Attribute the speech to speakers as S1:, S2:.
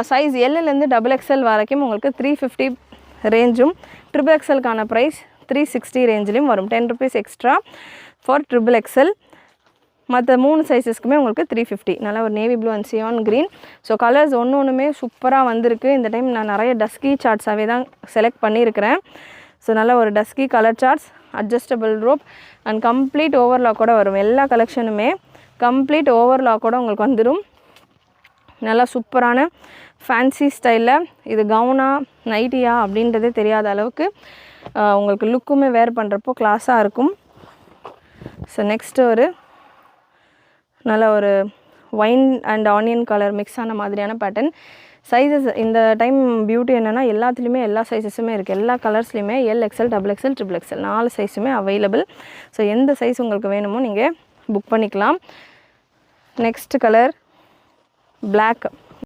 S1: Size எல்லேருந்து XXL வரைக்கும் உங்களுக்கு 350 ரேஞ்சும், XXLக்கான price 360 ரேஞ்சிலையும் வரும். 10 rupees எக்ஸ்ட்ரா ஃபார் XXL. மற்ற 3 சைஸஸ்க்குமே உங்களுக்கு 350. நல்லா ஒரு navy blue and cyan green. So colours ஒன்றுமே சூப்பராக வந்திருக்கு. இந்த டைம் நான் நிறைய டஸ்கி சார்ட்ஸாகவே தான் செலக்ட் பண்ணியிருக்கிறேன். ஸோ நல்ல ஒரு dusky colour shorts, adjustable rope and complete ஓவர்லாக்கோட வரும். எல்லா கலெக்ஷனுமே கம்ப்ளீட் ஓவர்லாக்கோட உங்களுக்கு வந்துடும். நல்லா சூப்பரான ஃபேன்சி ஸ்டைலில் இது கவுனா நைட்டியா அப்படின்றதே தெரியாத அளவுக்கு உங்களுக்கு லுக்குமே வேர் பண்ணுறப்போ கிளாஸாக இருக்கும். ஸோ நெக்ஸ்ட்டு ஒரு நல்ல ஒரு wine and onion colour mix ஆன மாதிரியான பேட்டர்ன். சைஸஸ் இந்த டைம் பியூட்டி என்னென்னா எல்லாத்துலேயுமே எல்லா சைஸஸுமே இருக்குது. எல்லா கலர்ஸ்லையுமே LXL, XXL, XXL 4 சைஸுமே அவைலபிள். ஸோ எந்த சைஸ் உங்களுக்கு வேணுமோ நீங்கள் புக் பண்ணிக்கலாம். Next colour black.